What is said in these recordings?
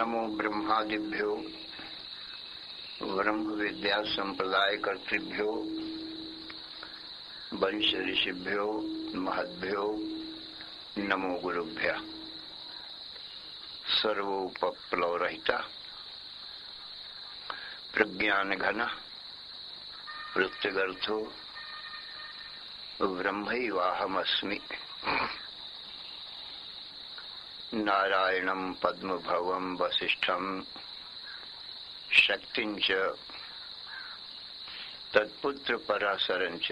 नमो ब्रह्मादिभ्यो ब्रह्म विद्या संप्रदाय कर्तृभ्यो वंश ऋषिभ्यो महद्भ्यो नमो गुरुभ्यः। सर्वोपप्लवरहिता प्रज्ञान घन वृत्तिगर्थो ब्रह्मैवाहमस्मि। नारायणं पद्मभवं वसिष्ठं शक्तिं च तत्पुत्र पराशरं च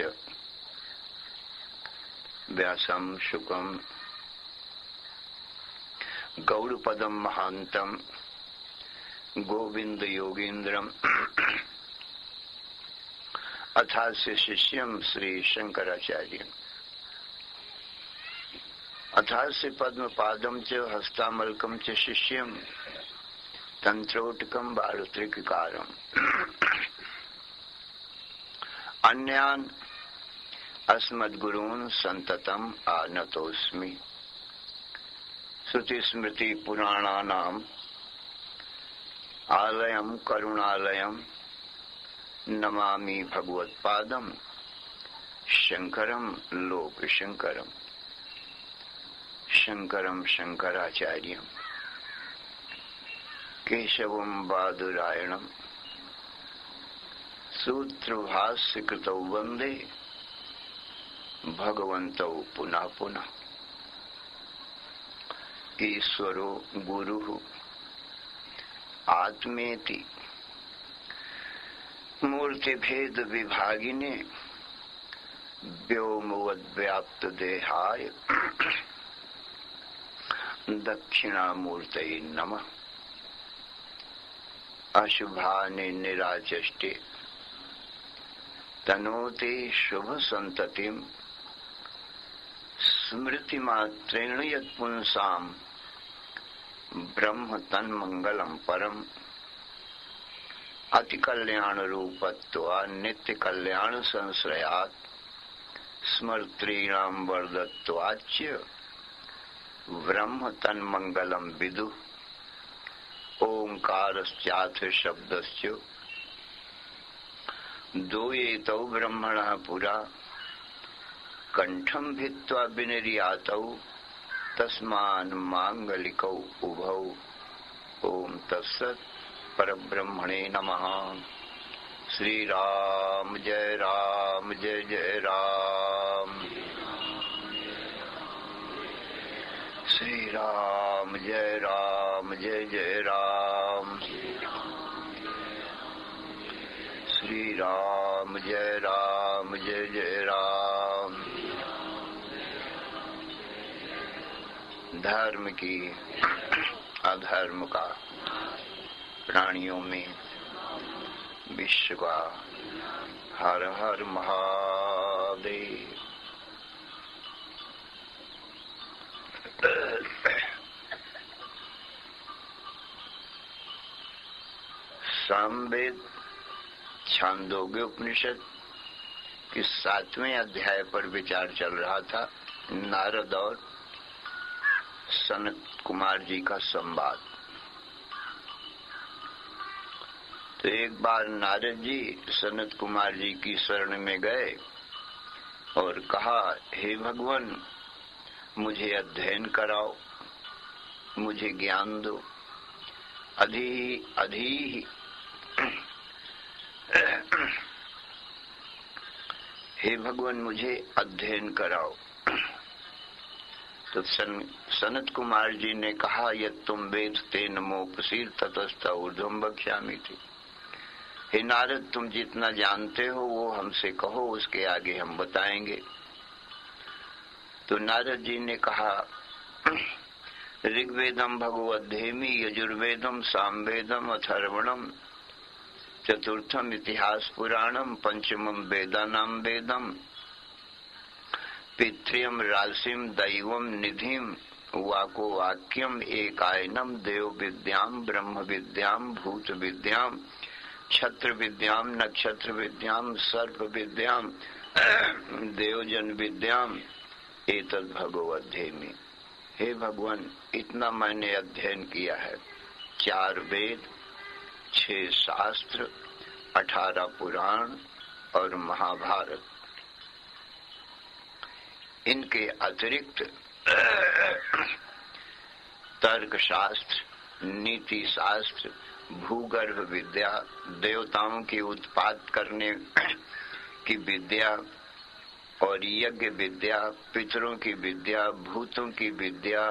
व्यासं शुकं गौड़पदं महान्तं गोविंद योगीन्द्रम् अथास्य शिष्यं श्री शंकराचार्यम् अथास्य पद्मपादं च हस्तामलकं च शिष्यं तंत्रोटकं बालुत्रिककारम् अन्यान् अस्मद्गुरून् सन्ततम् आनतोऽस्मि। श्रुतिस्मृति पुराणानाम् आलयं करुणालयं नमामि भगवत्पादं शंकरं लोकशंकरम् शंकरं शंकराचार्यं केशवं बादरायणं सूत्रभाष्यकृतौ वन्दे भगवन्तौ पुनः पुनः। ईश्वरो गुरुः आत्मेति मूर्तिभेद विभागिने व्योमवद्व्याप्त देहाय दक्षिणामूर्तये नमः। अशुभानि निराचष्टे तनोते शुभ संततिं स्मृतिमात्रेण यत्पुंसां ब्रह्म तन्मंगलं परम्। अति कल्याण रूपत्वा नित्य कल्याण संश्रयात् स्मर्तॄणां वर्धत्वाच्च ब्रह्म तन्मंगलं विदु। ओंकारश्चाथ शब्दस्य द्वयेतौ ब्रह्मणः पुरा कंठं भित्त्वा विनिर्यातौ तस्मान् मांगलिकौ उभौ। ओम तत्सत्। परब्रह्मणे नमः। श्री राम जय जय राम। श्री राम जय जय राम। श्री राम जय जय राम। धर्म की अधर्म का प्राणियों में विश्व का हर हर महादेव। सामवेद छांदोग्य उपनिषद के 7वें अध्याय पर विचार चल रहा था। नारद और सनत कुमार जी का संवाद। तो एक बार नारद जी सनत कुमार जी की शरण में गए और कहा, हे भगवान, मुझे अध्ययन कराओ, मुझे ज्ञान दो। अधि हे भगवान, मुझे अध्ययन कराओ। तो सनत कुमार जी ने कहा, यत् तुम वेद तेन मोपसीर ततस्थ ऊर्ध्वं वक्ष्यामि थी। हे नारद, तुम जितना जानते हो वो हमसे कहो, उसके आगे हम बताएंगे। तो नारद जी ने कहा, ऋग्वेदम भगवद्धेमि, यजुर्वेदम सामवेदम, अथर्वणम, चतुर्थम इतिहास पुराणम, पंचमम वेदानां वेदम, पितृयम राशिम दैवम निधिम, वाको वाक्यम एकायनम, देव विद्याम ब्रह्म विद्याम भूत विद्याम क्षत्र विद्याम नक्षत्र विद्याम सर्प विद्याम देवजन विद्याम एतद् भगवद्धेमि। हे भगवान, इतना मैंने अध्ययन किया है, 4 वेद, 6 शास्त्र, 18 पुराण और महाभारत। इनके अतिरिक्त तर्क शास्त्र, नीति शास्त्र, भूगर्भ विद्या, देवताओं की उत्पात करने की विद्या और यज्ञ विद्या, पितरों की विद्या, भूतों की विद्या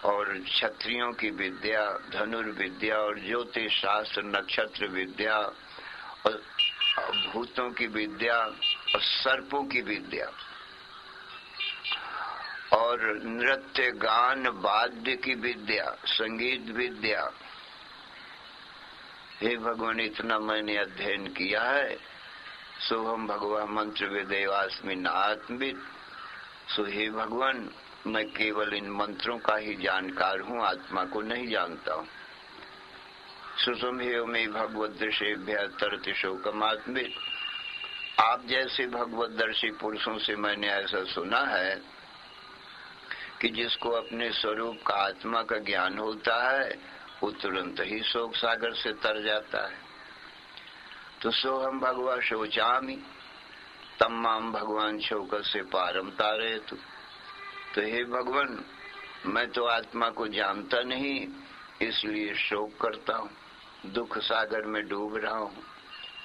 और क्षत्रियों की विद्या, धनुर्विद्या और ज्योतिष शास्त्र, नक्षत्र विद्या और भूतों की विद्या और सर्पों की विद्या और नृत्य गान वाद्य की विद्या, संगीत विद्या। हे भगवान, इतना मैंने अध्ययन किया है। सोहम भगवा मंत्र वेदेवास्मि नात्मविद। सो हे भगवान, मैं केवल इन मंत्रों का ही जानकार हूँ, आत्मा को नहीं जानता हूँ। सुसुम्हेव में भगवद्दर्शेभ्यः तरति शोकमात्मविद। आप जैसे भगवद्दर्शी पुरुषों से मैंने ऐसा सुना है कि जिसको अपने स्वरूप का, आत्मा का ज्ञान होता है, वो तुरंत ही शोक सागर से तर जाता है। तो सोहम भगवा शोचामि तम्माम भगवान शोक से पारम तारयतु। तो हे भगवान, मैं तो आत्मा को जानता नहीं, इसलिए शोक करता हूँ, दुख सागर में डूब रहा हूँ।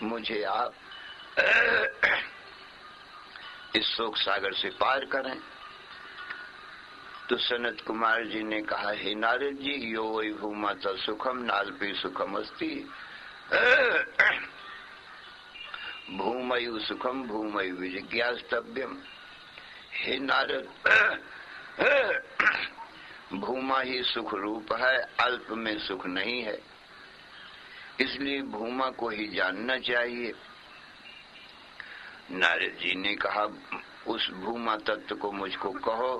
मुझे आप इस शोक सागर से पार करें। तो सनत कुमार जी ने कहा, हे नारद जी, यो वै भूमा त सुखम नाल्पी सुखम अस्ति। भूमयु सुखम भूमयु विजिज्ञास्तव्यम। हे नारद, भूमा ही सुख रूप है, अल्प में सुख नहीं है, इसलिए भूमा को ही जानना चाहिए। नारद जी ने कहा, उस भूमा तत्व को मुझको कहो।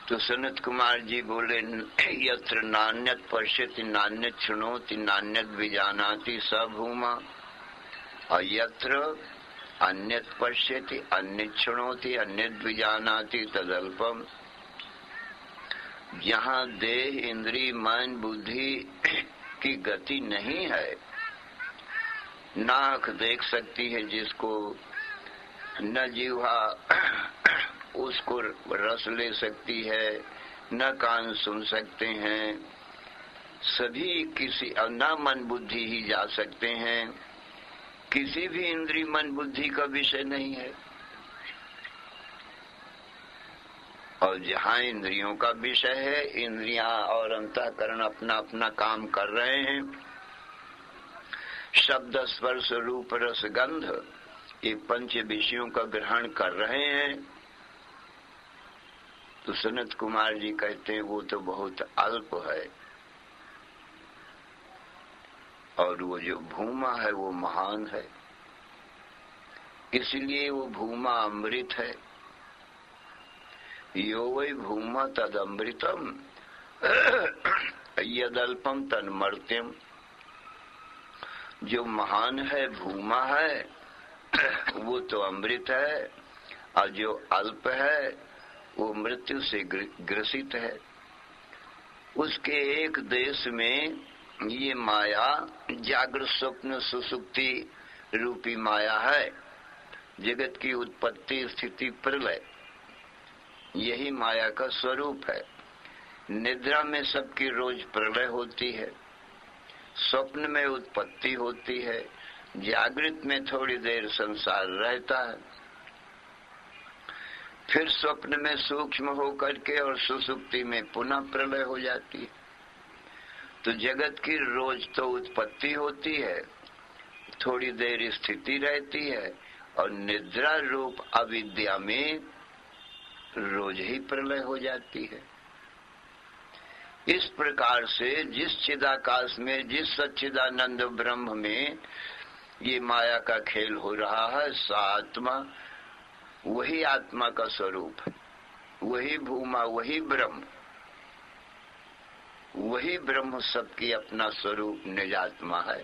तो सनत कुमार जी बोले, यत्र नान्यत पश्यति नान्यत शृणोति नान्यत विजानाति स भूमा, और यत्र अन्यत पश्यति अन्यत शृणोति अन्यत विजानाति तदल्पम। जहाँ देह, इंद्रिय, मन, बुद्धि की गति नहीं है, ना आँख देख सकती है जिसको, न जीवा उसको रस ले सकती है, न कान सुन सकते हैं, सभी किसी, न मन बुद्धि ही जा सकते हैं, किसी भी इंद्रिय मन बुद्धि का विषय नहीं है। और जहाँ इंद्रियों का विषय है, इंद्रियां और अंतःकरण अपना अपना काम कर रहे हैं, शब्द स्पर्श रूप रस गंध ये पंच विषयों का ग्रहण कर रहे हैं, तो सनत कुमार जी कहते हैं वो तो बहुत अल्प है, और वो जो भूमा है वो महान है, इसलिए वो भूमा अमृत है। यो वै भूमा तद अमृतम यदल्पम तन्मर्त्यम। जो महान है, भूमा है, वो तो अमृत है, और जो अल्प है वो मृत्यु से ग्रसित है। उसके एक देश में ये माया जागृत स्वप्न सुसुप्ति रूपी माया है। जगत की उत्पत्ति स्थिति प्रलय यही माया का स्वरूप है। निद्रा में सबकी रोज प्रलय होती है, स्वप्न में उत्पत्ति होती है, जागृत में थोड़ी देर संसार रहता है, फिर स्वप्न में सूक्ष्म होकर के और सुसुप्ति में पुनः प्रलय हो जाती है। तो जगत की रोज तो उत्पत्ति होती है, थोड़ी देर स्थिति रहती है, और निद्रा रूप अविद्या में रोज ही प्रलय हो जाती है। इस प्रकार से जिस चिदाकाश में, जिस सच्चिदानंद ब्रह्म में ये माया का खेल हो रहा है, सा आत्मा वही आत्मा का स्वरूप है, वही भूमा, वही ब्रह्म, वही ब्रह्म सबकी अपना स्वरूप निजात्मा है।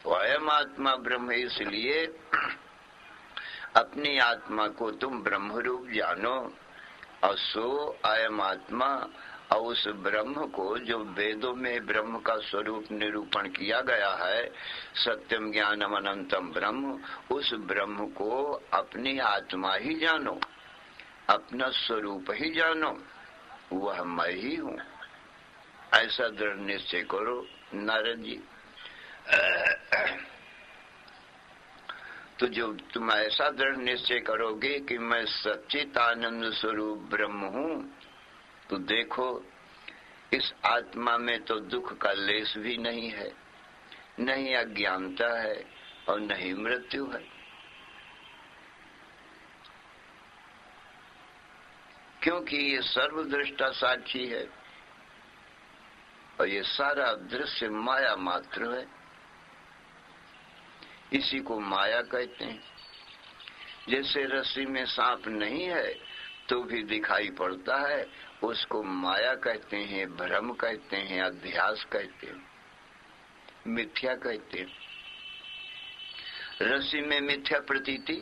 तो अयम आत्मा ब्रह्म, इसलिए अपनी आत्मा को तुम ब्रह्म रूप जानो और सो अयम आत्मा, और उस ब्रह्म को जो वेदों में ब्रह्म का स्वरूप निरूपण किया गया है, सत्यम ज्ञानम अनंतम ब्रह्म, उस ब्रह्म को अपनी आत्मा ही जानो, अपना स्वरूप ही जानो, वह मैं ही हूँ। ऐसा दृढ़ निश्चय करो नारद जी। तो जो तुम ऐसा दृढ़ निश्चय करोगे कि मैं सच्चित आनंद स्वरूप ब्रह्म हूँ, तो देखो इस आत्मा में तो दुख का लेस भी नहीं है, नहीं अज्ञानता है और नहीं मृत्यु है। क्योंकि ये सर्वदृष्टा साक्षी है और ये सारा दृश्य माया मात्र है। इसी को माया कहते हैं। जैसे रस्सी में सांप नहीं है तो भी दिखाई पड़ता है, उसको माया कहते हैं, भ्रम कहते हैं, अध्यास कहते हैं, मिथ्या कहते हैं। रस्सी में मिथ्या प्रतीति,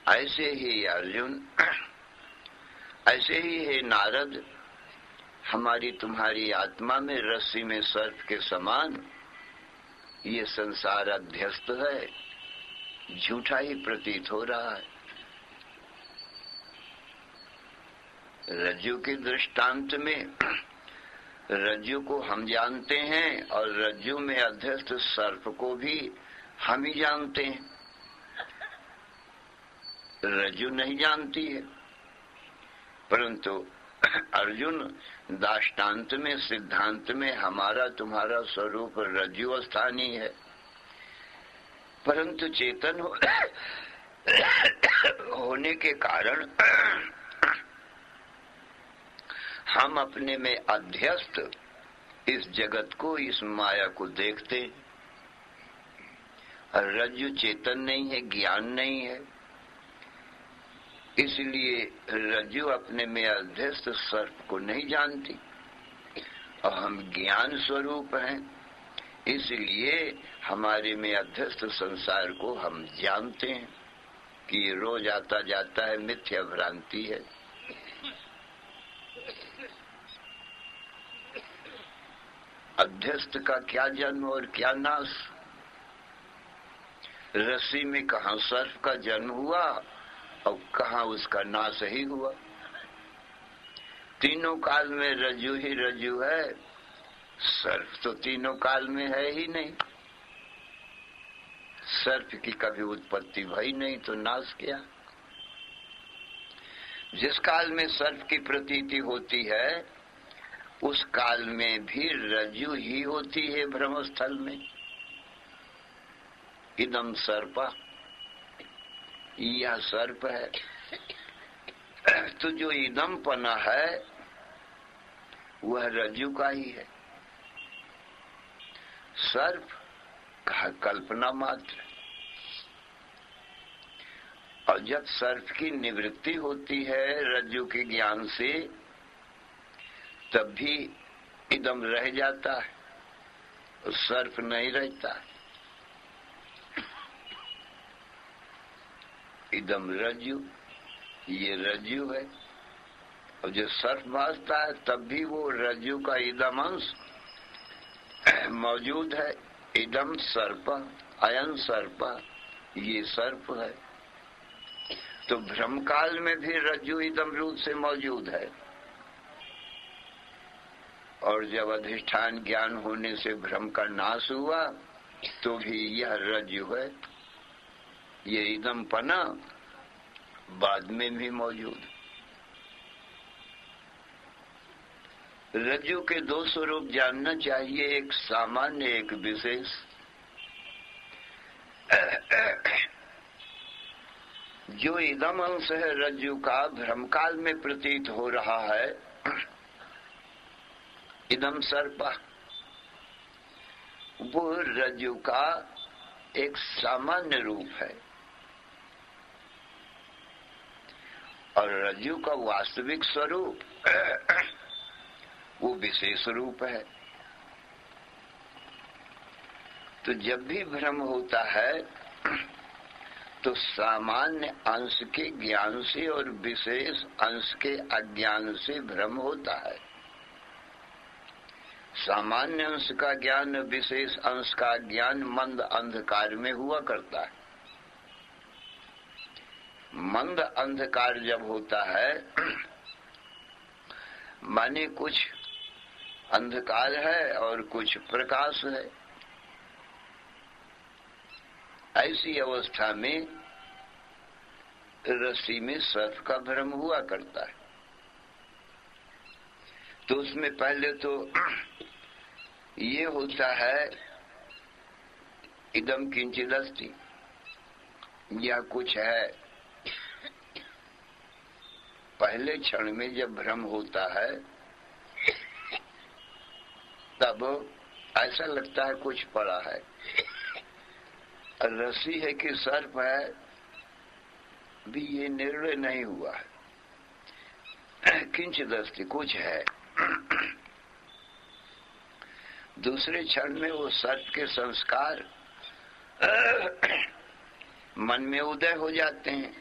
ऐसे ही अर्जुन, ऐसे ही है नारद, हमारी तुम्हारी आत्मा में रस्सी में सर्प के समान ये संसार अध्यस्त है, झूठा ही प्रतीत हो रहा है। रज्जु के दृष्टांत में रज्जु को हम जानते हैं और रज्जु में अध्यस्त सर्प को भी हम ही जानते हैं, रज्जु नहीं जानती है। परंतु अर्जुन, दाष्टान्त में, सिद्धांत में हमारा तुम्हारा स्वरूप रज्जु स्थानी है, परंतु चेतन होने के कारण हम अपने में अध्यस्त इस जगत को, इस माया को देखते हैं। रज्जु चेतन नहीं है, ज्ञान नहीं है, इसलिए रज्जु अपने में अध्यस्त सर्प को नहीं जानती और हम ज्ञान स्वरूप हैं, इसलिए हमारे में अध्यस्त संसार को हम जानते हैं कि ये रोज आता जाता है, मिथ्या भ्रांति है। अध्यस्त का क्या जन्म और क्या नाश। रस्सी में कहाँ सर्प का जन्म हुआ और कहाँ उसका नाश ही हुआ। तीनों काल में रज्जु ही रज्जु है, सर्प तो तीनों काल में है ही नहीं। सर्प की कभी उत्पत्ति भई नहीं तो नाश क्या। जिस काल में सर्प की प्रतीति होती है उस काल में भी रज्जु ही होती है ब्रह्मस्थल में। इदम सर्पा, यह सर्प है। तो जो इदम पना है वह रज्जु का ही है। सर्प कल्पना मात्र। और जब सर्प की निवृत्ति होती है रज्जु के ज्ञान से, तब भी इदम रह जाता है, सर्प नहीं रहता। इदम रज्जु, ये रज्जु है। और जो सर्प भासता है तब भी वो रज्जु का इदम अंश मौजूद है। इदम सर्प, अयन सर्प, ये सर्प है। तो भ्रम काल में भी रज्जु इदम रूप से मौजूद है। और जब अधिष्ठान ज्ञान होने से भ्रम का नाश हुआ तो भी यह रज्जु है, ये इदम पना बाद में भी मौजूद। रज्जु के दो स्वरूप जानना चाहिए, एक सामान्य, एक विशेष। जो इदम अंश है रज्जु का भ्रमकाल में प्रतीत हो रहा है, इदम सर्पा, वो रज्जु का एक सामान्य रूप है। और रज्जु का वास्तविक स्वरूप वो विशेष रूप है। तो जब भी भ्रम होता है तो सामान्य अंश के ज्ञान से और विशेष अंश के अज्ञान से भ्रम होता है। सामान्य अंश का ज्ञान, विशेष अंश का ज्ञान मंद अंधकार में हुआ करता है। मंद अंधकार जब होता है माने कुछ अंधकार है और कुछ प्रकाश है। ऐसी अवस्था में रस्सी में सर्प का भ्रम हुआ करता है। तो उसमें पहले तो ये होता है इदम किंचिदस्ति, या कुछ है। पहले क्षण में जब भ्रम होता है तब ऐसा लगता है कुछ पड़ा है, रस्सी है कि सर्प है भी ये निर्णय नहीं हुआ है। किंचिदस्ति कुछ है। दूसरे क्षण में वो सर्प के संस्कार मन में उदय हो जाते हैं।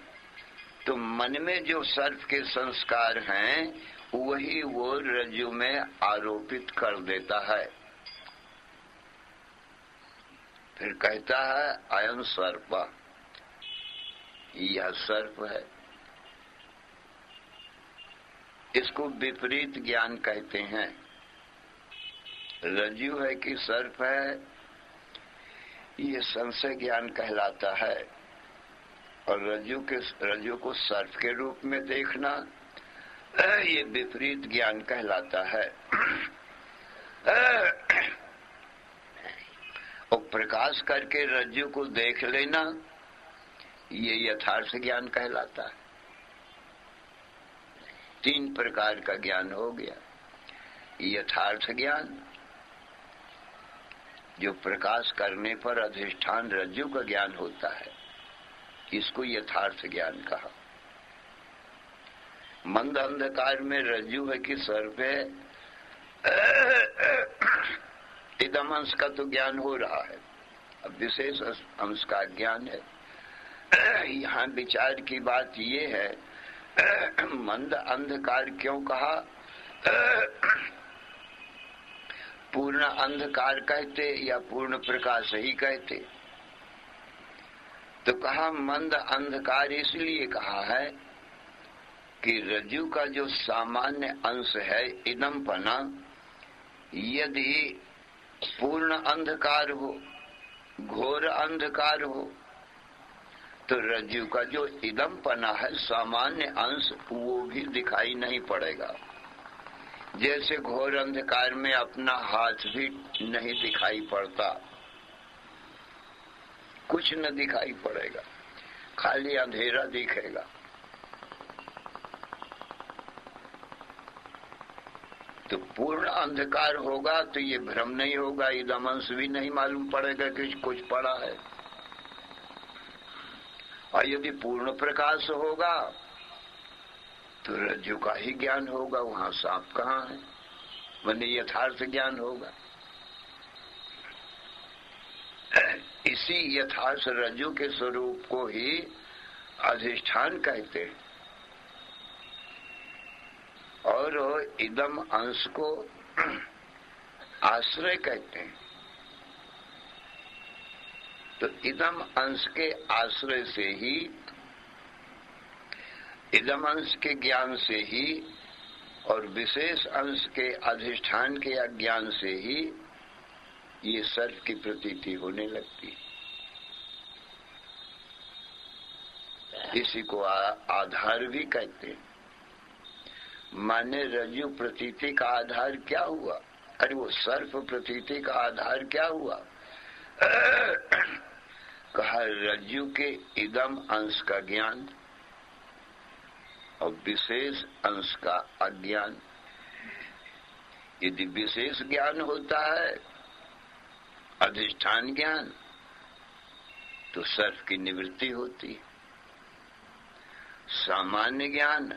तो मन में जो सर्प के संस्कार हैं वही वो रज्जु में आरोपित कर देता है। फिर कहता है अयं सर्प, यह सर्प है। इसको विपरीत ज्ञान कहते हैं। रज्जु है कि सर्प है, ये संशय ज्ञान कहलाता है। और रज्जु को सर्प के रूप में देखना ये विपरीत ज्ञान कहलाता है। और प्रकाश करके रज्जु को देख लेना ये यथार्थ ज्ञान कहलाता है। 3 प्रकार का ज्ञान हो गया। यथार्थ ज्ञान जो प्रकाश करने पर अधिष्ठान रज्जु का ज्ञान होता है, इसको यथार्थ ज्ञान कहा। मंद अंधकार में रज्जु है कि सर्प है, इदम अंश का तो ज्ञान हो रहा है, अब विशेष अंश का ज्ञान है। यहाँ विचार की बात ये है, मंद अंधकार क्यों कहा? पूर्ण अंधकार कहते या पूर्ण प्रकाश ही कहते? तो कहा मंद अंधकार इसलिए कहा है कि रज्जु का जो सामान्य अंश है इदमपना, यदि पूर्ण अंधकार हो, घोर अंधकार हो, तो रज्जु का जो इदमपना है सामान्य अंश वो भी दिखाई नहीं पड़ेगा। जैसे घोर अंधकार में अपना हाथ भी नहीं दिखाई पड़ता, कुछ न दिखाई पड़ेगा, खाली अंधेरा दिखेगा। तो पूर्ण अंधकार होगा तो ये भ्रम नहीं होगा, इदम अंश भी नहीं मालूम पड़ेगा कि कुछ पड़ा है। और यदि पूर्ण प्रकाश होगा तो रज्जु का ही ज्ञान होगा, वहां सांप कहाँ है, माने यथार्थ ज्ञान होगा। इसी यथार्थ रज्जु के स्वरूप को ही अधिष्ठान कहते हैं और इदम अंश को आश्रय कहते हैं। तो इदम अंश के आश्रय से ही, इदम अंश के ज्ञान से ही और विशेष अंश के अधिष्ठान के अज्ञान से ही ये सर्प की प्रतीति होने लगती है। इसी को आधार भी कहते हैं। माने रज्जु प्रतीति का आधार क्या हुआ? अरे वो सर्प प्रतीति का आधार क्या हुआ? कहा रज्जु के इदम अंश का ज्ञान और विशेष अंश का अज्ञान। यदि विशेष ज्ञान होता है, अधिष्ठान ज्ञान, तो सर्प की निवृत्ति होती है। सामान्य ज्ञान,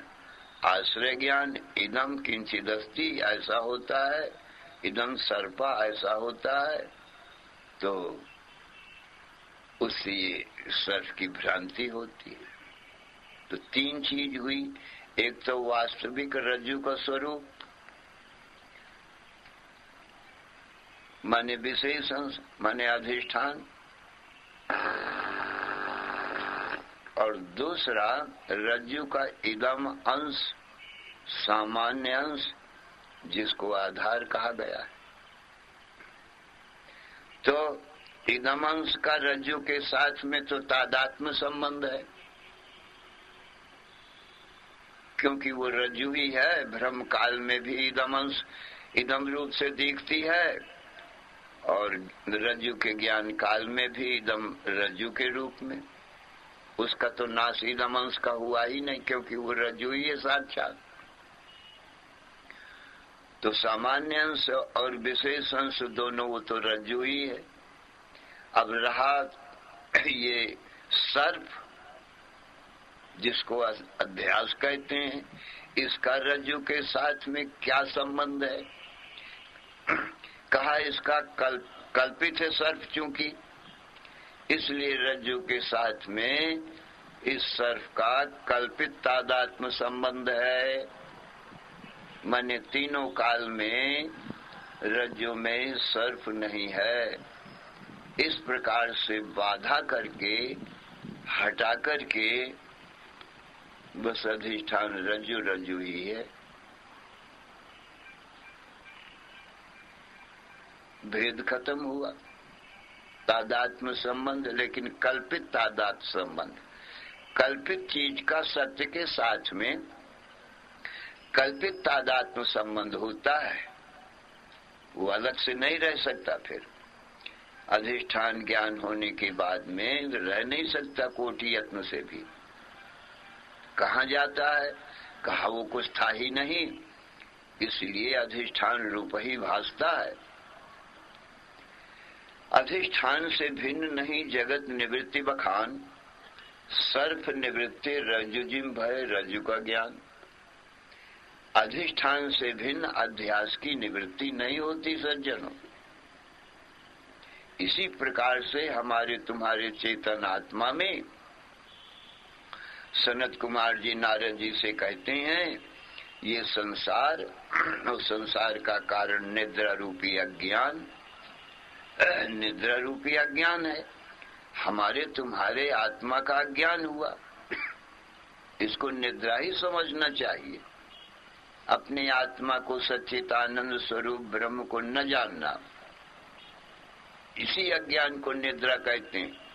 आश्रय ज्ञान, इदम किंचिदस्ति ऐसा होता है, इदम सर्पा ऐसा होता है, तो उससे ये सर्फ की भ्रांति होती है। तो तीन चीज हुई, एक तो वास्तविक रज्जु का स्वरूप माने विशेषण माने अधिष्ठान, और दूसरा रज्जु का इदम अंश सामान्य अंश जिसको आधार कहा गया है। तो इदम अंश का रज्जु के साथ में तो तादात्म्य संबंध है, क्योंकि वो रज्जु ही है। भ्रम काल में भी इदम अंश इदम रूप से दिखती है और रज्जु के ज्ञान काल में भी इदम रज्जु के रूप में। उसका तो नाश इदम अंश का हुआ ही नहीं, क्योंकि वो रज्जु ही है साक्षात। तो सामान्य अंश और विशेष अंश दोनों वो तो रज्जु ही है। अब रहा ये सर्प जिसको अध्यास कहते हैं, इसका रज्जु के साथ में क्या संबंध है? कहा इसका कल्पित है सर्प, चूंकि इसलिए रज्जु के साथ में इस सर्प का कल्पित तादात्म्य संबंध है। माने तीनों काल में रज्जु में सर्प नहीं है। इस प्रकार से बाधा करके हटा करके बस अधिष्ठान रज्जु रज्जु ही है। भेद खत्म हुआ, तादात्म्य संबंध, लेकिन कल्पित तादात्म्य संबंध। कल्पित चीज का सत्य के साथ में कल्पित तादात्म्य संबंध होता है, वो अलग से नहीं रह सकता। फिर अधिष्ठान ज्ञान होने के बाद में रह नहीं सकता कोटि यत्न से भी। कहाँ जाता है? कहा वो कुछ था ही नहीं, इसलिए अधिष्ठान रूप ही भासता है। अधिष्ठान से भिन्न नहीं जगत निवृत्ति बखान, सर्फ निवृत्ति रज्जुजिम भय रज्जु का ज्ञान। अधिष्ठान से भिन्न अध्यास की निवृत्ति नहीं होती सज्जनों। इसी प्रकार से हमारे तुम्हारे चेतन आत्मा में सनत कुमार जी नारद जी से कहते हैं, ये संसार और संसार का कारण निद्रा रूपी अज्ञान, निद्रा रूपी अज्ञान है। हमारे तुम्हारे आत्मा का अज्ञान हुआ, इसको निद्रा ही समझना चाहिए। अपने आत्मा को सच्चिदानंद स्वरूप ब्रह्म को न जानना, इसी अज्ञान को निद्रा कहते हैं।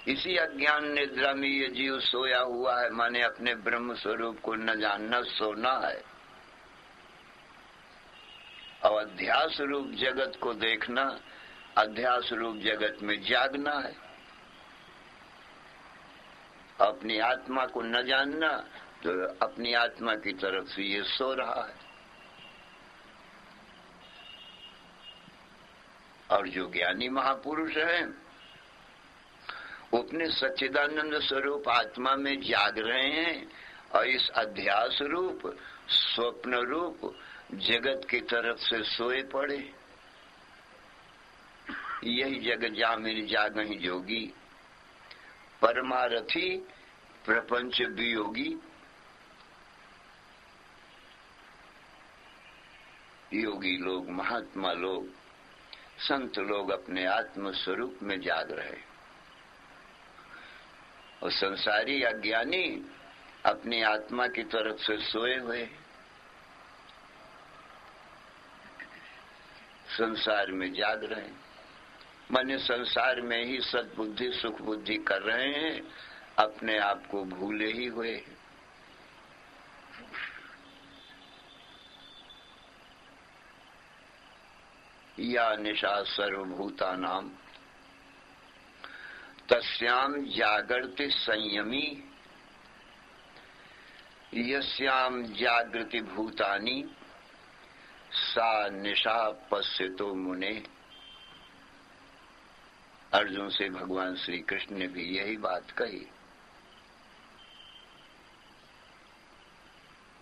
इसी अज्ञान निद्रा में ये जीव सोया हुआ है, माने अपने ब्रह्म स्वरूप को न जानना सोना है। और अध्यास रूप जगत को देखना, अध्यास रूप जगत में जागना है। अपनी आत्मा को न जानना तो अपनी आत्मा की तरफ से ये सो रहा है। और जो ज्ञानी महापुरुष हैं वो अपने सच्चिदानंद स्वरूप आत्मा में जाग रहे हैं और इस अध्यास रूप स्वप्न रूप जगत की तरफ से सोए पड़े। यही जग जामिन जागहि जोगी, परमारथी प्रपंच वियोगी। योगी लोग, महात्मा लोग, संत लोग अपने आत्म स्वरूप में जाग रहे और संसारी अज्ञानी अपनी आत्मा की तरफ से सोए हुए संसार में जाग रहे हैं। माने संसार में ही सद्बुद्धि सुख बुद्धि कर रहे हैं, अपने आप को भूले ही हुए हैं। या निशा सर्वभूतानां तस्याम जागृति संयमी, यस्याम जागृति भूतानि सा निशा पश्यतो मुने। अर्जुन से भगवान श्री कृष्ण ने भी यही बात कही।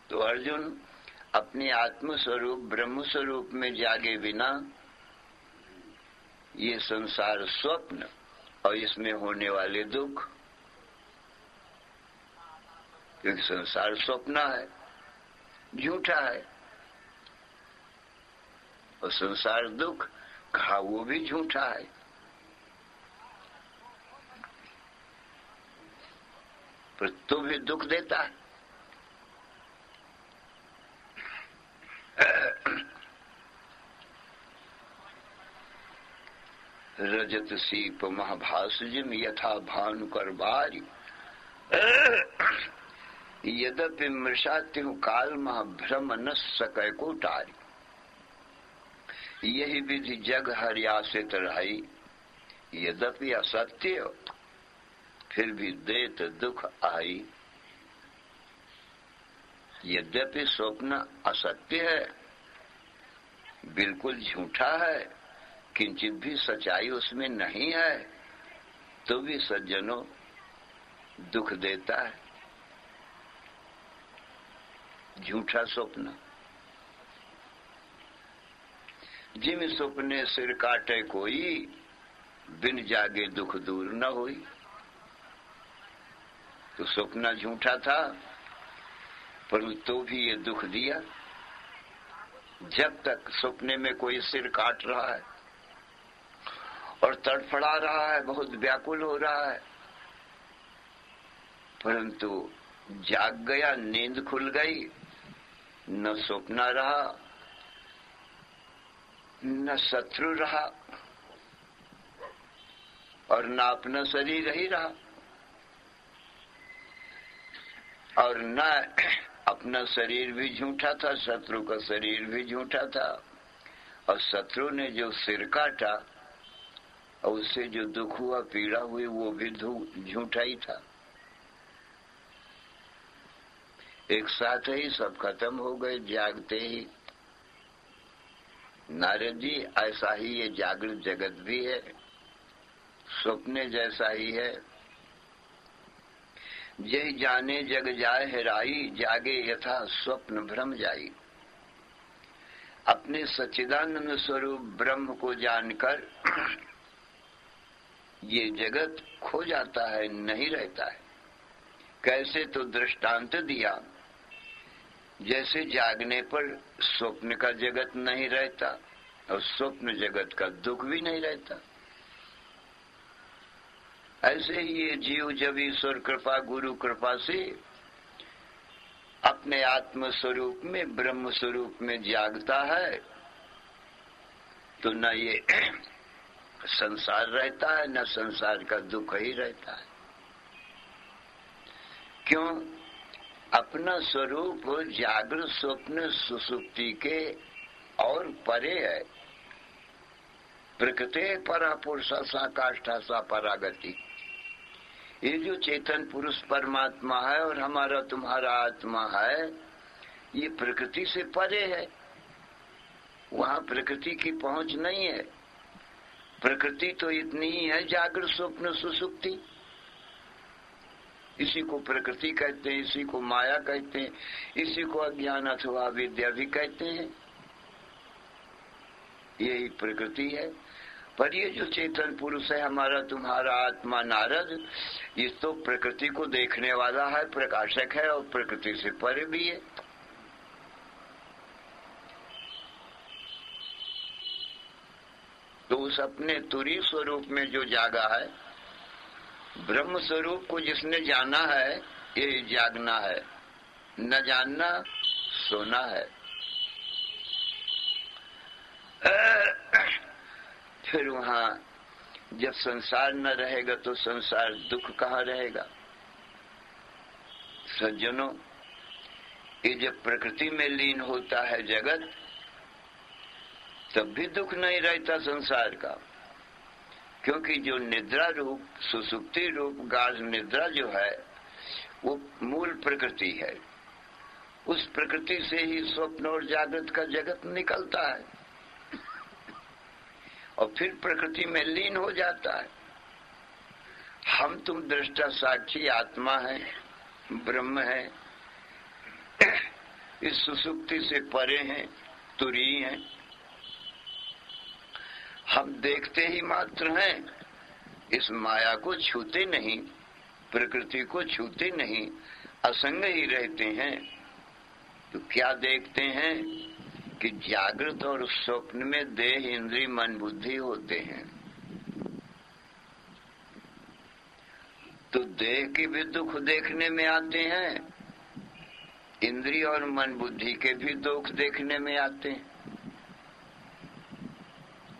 तो अर्जुन अपने आत्म स्वरूप ब्रह्म स्वरूप में जागे बिना ये संसार स्वप्न और इसमें होने वाले दुख, क्योंकि संसार स्वप्न है, झूठा है, और संसार दुख कहा वो भी झूठा है। पर तो भी दुख देता है। रजत सीप महाभासजिम यथा भानुकर बारी, यद्यपि मृषात्यु काल महाभ्रम न सकै को टारी। यही विधि जग हरियासित रही, यद्यपि असत्य फिर भी देत दुख आई। यद्यपि स्वप्न असत्य है, बिल्कुल झूठा है, किंचित भी सच्चाई उसमें नहीं है, तो भी सज्जनों दुख देता है। झूठा स्वप्न। जिम स्वप्ने सिर काटे कोई, बिन जागे दुख दूर न होई। तो स्वप्न झूठा था, पर तो भी ये दुख दिया। जब तक सपने में कोई सिर काट रहा है और तड़फड़ा रहा है, बहुत व्याकुल हो रहा है, परंतु जाग गया, नींद खुल गई, न स्वप्न रहा न शत्रु रहा और न अपना शरीर ही रहा, और न अपना शरीर भी झूठा था, शत्रु का शरीर भी झूठा था, और शत्रु ने जो सिर काटा और उससे जो दुख हुआ, पीड़ा हुई, वो भी झूठा ही था। एक साथ ही सब खत्म हो गए जागते ही। नारद जी, ऐसा ही ये जागृत जगत भी है, स्वप्ने जैसा ही है। यही जाने जग जाए हेराई, जागे यथा स्वप्न भ्रम जाई। अपने सच्चिदानंद स्वरूप ब्रह्म को जानकर ये जगत खो जाता है, नहीं रहता है। कैसे? तो दृष्टांत दिया, जैसे जागने पर स्वप्न का जगत नहीं रहता और स्वप्न जगत का दुख भी नहीं रहता, ऐसे ही ये जीव जब ईश्वर कृपा, गुरु कृपा से अपने आत्म स्वरूप में, ब्रह्म स्वरूप में जागता है, तो न ये संसार रहता है, न संसार का दुख ही रहता है। क्यों? अपना स्वरूप जागृत, स्वप्न, सुसुप्ति के और परे है। प्रकृति परा पुरुषा सा काष्ठा सा परागति। ये जो चेतन पुरुष परमात्मा है और हमारा तुम्हारा आत्मा है, ये प्रकृति से परे है। वहाँ प्रकृति की पहुंच नहीं है। प्रकृति तो इतनी ही है, जागृत, स्वप्न, सुसुप्ति। इसी को प्रकृति कहते हैं, इसी को माया कहते हैं, इसी को अज्ञान अथवा विद्या भी कहते हैं। यही प्रकृति है। पर ये जो चेतन पुरुष है, हमारा तुम्हारा आत्मा नारद, ये तो प्रकृति को देखने वाला है, प्रकाशक है और प्रकृति से परे भी है। तो उस अपने तुरी स्वरूप में जो जागा है, ब्रह्म स्वरूप को जिसने जाना है, ये जागना है। न जानना सोना है। फिर वहां जब संसार न रहेगा तो संसार दुख कहाँ रहेगा? सज्जनों, ये जब प्रकृति में लीन होता है जगत, तब भी दुख नहीं रहता संसार का, क्योंकि जो निद्रा रूप, सुसुप्ति रूप गाढ़ निद्रा जो है, वो मूल प्रकृति है। उस प्रकृति से ही स्वप्न और जागृत का जगत निकलता है और फिर प्रकृति में लीन हो जाता है। हम तुम दृष्टा साक्षी आत्मा है, ब्रह्म है, इस सुसुप्ति से परे हैं, तुरी हैं। हम देखते ही मात्र हैं, इस माया को छूते नहीं, प्रकृति को छूते नहीं, असंग ही रहते हैं, तो क्या देखते हैं कि जागृत और स्वप्न में देह, इंद्रिय, मन, बुद्धि होते हैं। तो देह के भी दुख देखने में आते हैं, इंद्रिय और मन बुद्धि के भी दुख देखने में आते हैं।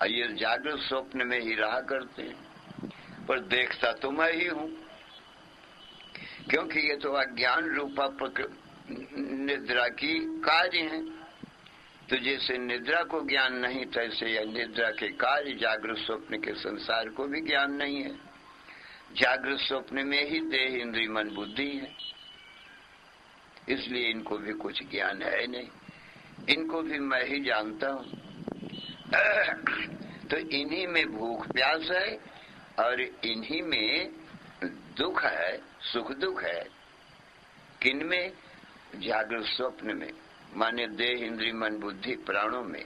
ये जागृत स्वप्न में ही रहा करते हैं, पर देखता तो मैं ही हूं, क्योंकि ये तो अज्ञान रूपा निद्रा की कार्य है। तो जैसे निद्रा को ज्ञान नहीं, तैसे यह निद्रा के कार्य जागृत स्वप्न के संसार को भी ज्ञान नहीं है। जागृत स्वप्न में ही देह, इंद्रिय, मन, बुद्धि है, इसलिए इनको भी कुछ ज्ञान है नहीं, इनको भी मैं ही जानता हूं। तो इन्हीं में भूख प्यास है और इन्हीं में दुख है, सुख दुख है। किन में? जागृत स्वप्न में, माने देह, इंद्रिय, मन, बुद्धि, प्राणों में।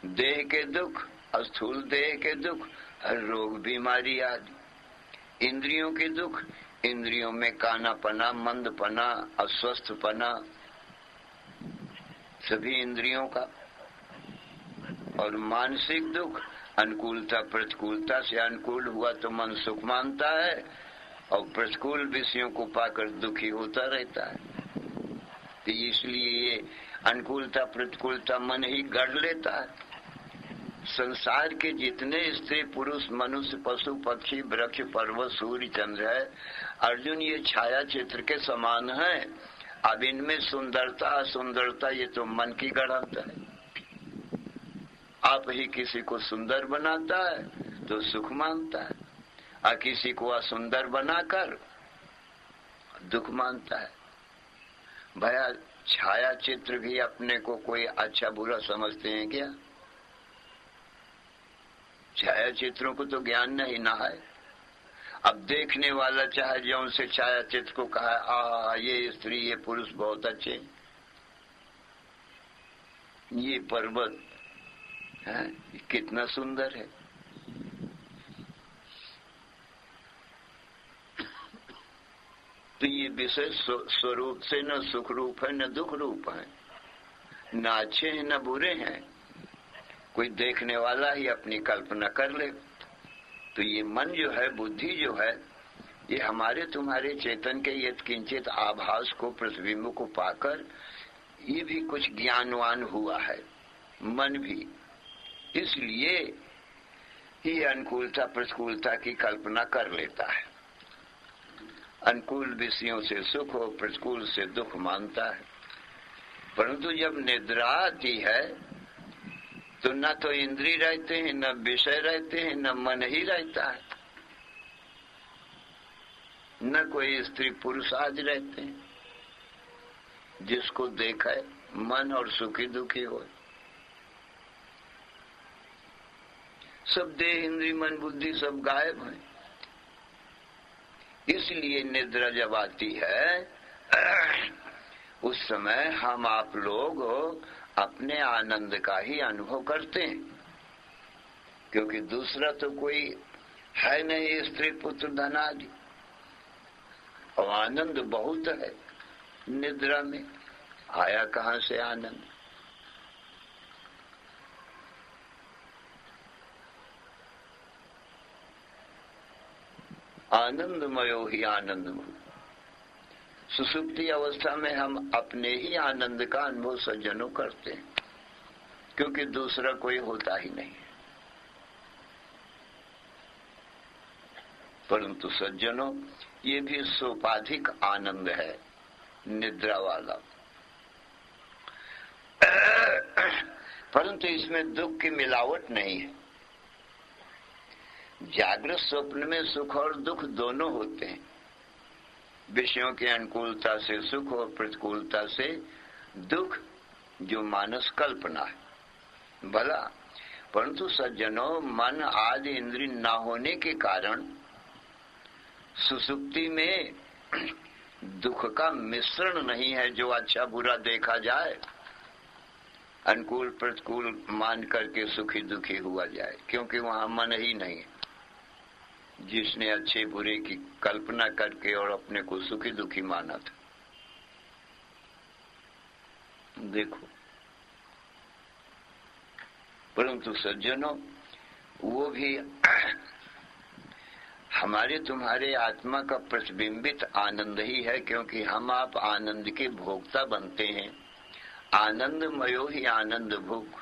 देह के दुख, स्थूल देह के दुख, रोग बीमारी आदि। इंद्रियों के दुख, इंद्रियों में कानापना, मंदपना, अस्वस्थपना, सभी इंद्रियों का। और मानसिक दुख, अनुकूलता प्रतिकूलता से अनुकूल हुआ तो मन सुख मानता है और प्रतिकूल विषयों को पाकर दुखी होता रहता है। तो इसलिए ये अनुकूलता प्रतिकूलता मन ही गढ़ लेता है। संसार के जितने स्त्री पुरुष, मनुष्य, पशु, पक्षी, वृक्ष, पर्वत, सूर्य, चंद्र है, अर्जुन, ये छाया चित्र के समान है। अब इनमें सुंदरता असुंदरता ये तो मन की गढ़ंत है। आप ही किसी को सुंदर बनाता है तो सुख मानता है, और किसी को असुंदर बनाकर दुख मानता है। भया छाया चित्र भी अपने को कोई अच्छा बुरा समझते हैं क्या? छाया चित्रों को तो ज्ञान नहीं ना है। अब देखने वाला चाहे जो उनसे छाया चित्र को कहा, ये स्त्री, ये पुरुष बहुत अच्छे, ये पर्वत है कितना सुंदर है, तो ये विषय स्वरूप से न सुख रूप है न दुख रूप है, न अच्छे हैं न बुरे हैं। कोई देखने वाला ही अपनी कल्पना कर ले। तो ये मन जो है, बुद्धि जो है, ये हमारे तुम्हारे चेतन के यत् किंचित आभास को, प्रतिबिंब को पाकर ये भी कुछ ज्ञानवान हुआ है, मन भी। इसलिए ये अनुकूलता प्रतिकूलता की कल्पना कर लेता है। अनुकूल विषयों से सुख और प्रतिकूल से दुख मानता है। परंतु जब निद्रा आती है तो न तो इंद्रिय रहते हैं, न विषय रहते हैं, न मन ही रहता है, न कोई स्त्री पुरुष आदि रहते हैं जिसको देखा है मन और सुखी दुखी हो। सब देह, इंद्रिय, मन, बुद्धि सब गायब है। इसलिए निद्रा जब आती है उस समय हम आप लोग अपने आनंद का ही अनुभव करते हैं, क्योंकि दूसरा तो कोई है नहीं, स्त्री पुत्र धन आदि। और आनंद बहुत है निद्रा में, आया कहां से आनंद? आनंदमयो ही आनंदमय। सुसुप्ति अवस्था में हम अपने ही आनंद का अनुभव सज्जनों करते हैं, क्योंकि दूसरा कोई होता ही नहीं। परंतु सज्जनों, ये भी सोपाधिक आनंद है निद्रा वाला। परंतु इसमें दुख की मिलावट नहीं है। जागृत स्वप्न में सुख और दुख दोनों होते हैं। विषयों के अनुकूलता से सुख और प्रतिकूलता से दुख, जो मानस कल्पना है भला। परंतु सज्जनों, मन आदि इंद्रिय न होने के कारण सुसुप्ति में दुख का मिश्रण नहीं है, जो अच्छा बुरा देखा जाए। अनुकूल प्रतिकूल मान करके सुखी दुखी हुआ जाए, क्योंकि वहां मन ही नहीं है। जिसने अच्छे बुरे की कल्पना करके और अपने को सुखी दुखी माना था। देखो, परंतु सज्जनों, वो भी हमारे तुम्हारे आत्मा का प्रतिबिंबित आनंद ही है, क्योंकि हम आप आनंद के भोक्ता बनते हैं। आनंदमयो ही आनंद भोग।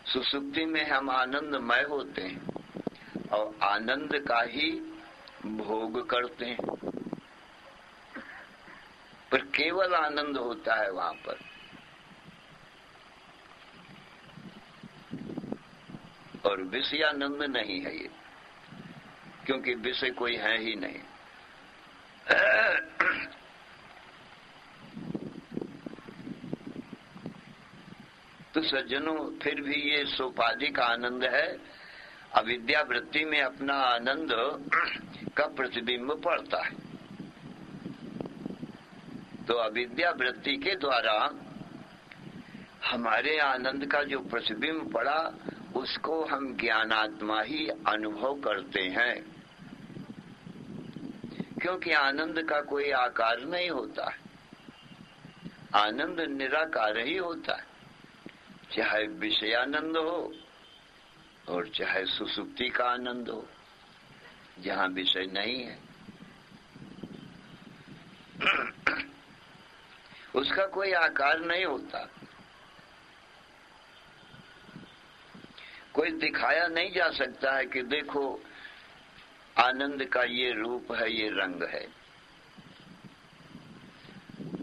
सुसुप्ति में हम आनंदमय होते हैं और आनंद का ही भोग करते हैं, पर केवल आनंद होता है वहां पर। और विषयानंद नहीं है ये, क्योंकि विषय कोई है ही नहीं। तो सज्जनों, फिर भी ये सोपाधिक आनंद है। अविद्या वृत्ति में अपना आनंद का प्रतिबिंब पड़ता है। तो अविद्या वृत्ति के द्वारा हमारे आनंद का जो प्रतिबिंब पड़ा, उसको हम ज्ञानात्मा ही अनुभव करते हैं, क्योंकि आनंद का कोई आकार नहीं होता है। आनंद निराकार ही होता है, चाहे विषयानंद हो और चाहे सुसुप्ति का आनंद हो, जहां विषय नहीं है। उसका कोई आकार नहीं होता, कोई दिखाया नहीं जा सकता है कि देखो आनंद का ये रूप है, ये रंग है।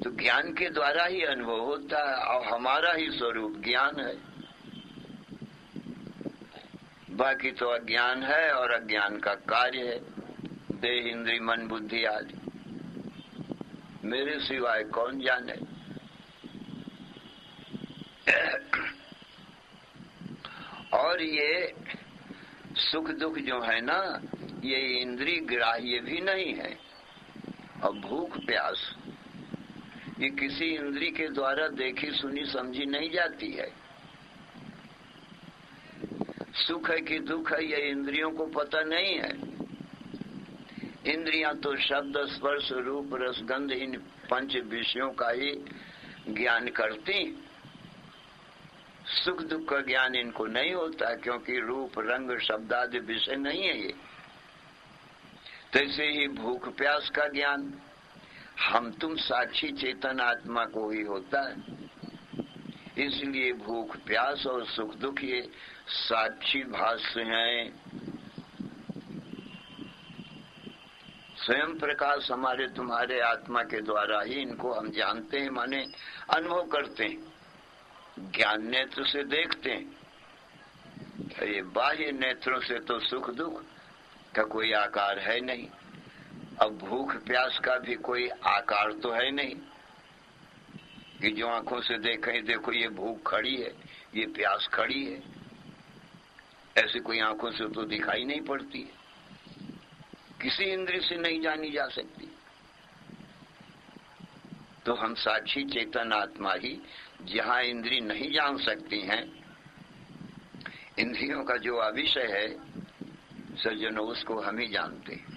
तो ज्ञान के द्वारा ही अनुभव होता है, और हमारा ही स्वरूप ज्ञान है। बाकी तो अज्ञान है और अज्ञान का कार्य है, देह इंद्रिय मन बुद्धि आदि। मेरे सिवाय कौन जाने। और ये सुख दुख जो है ना, ये इंद्रिय ग्राह्य भी नहीं है। और भूख प्यास ये किसी इंद्रिय के द्वारा देखी सुनी समझी नहीं जाती है। सुख है कि दुख है, ये इंद्रियों को पता नहीं है। इंद्रियां तो शब्द स्पर्श रूप रसगंध इन पंच विषयों का ही ज्ञान करती। सुख दुख का ज्ञान इनको नहीं होता, क्योंकि रूप रंग शब्द आदि विषय नहीं है ये। तैसे ही भूख प्यास का ज्ञान हम तुम साक्षी चेतन आत्मा को ही होता है। इसलिए भूख प्यास और सुख दुख ये साक्षी भाष्य हैं। स्वयं प्रकाश हमारे तुम्हारे आत्मा के द्वारा ही इनको हम जानते हैं, माने अनुभव करते हैं, ज्ञान नेत्र से देखते हैं। ये बाह्य नेत्रों से तो सुख दुख का कोई आकार है नहीं। अब भूख प्यास का भी कोई आकार तो है नहीं कि जो आंखों से देखें, देखो ये भूख खड़ी है, ये प्यास खड़ी है। ऐसे कोई आंखों से तो दिखाई नहीं पड़ती है, किसी इंद्रिय से नहीं जानी जा सकती। तो हम साक्षी चेतन आत्मा ही, जहां इंद्रिय नहीं जान सकती हैं, इंद्रियों का जो अविषय है सज्जनों, उसको हम ही जानते हैं।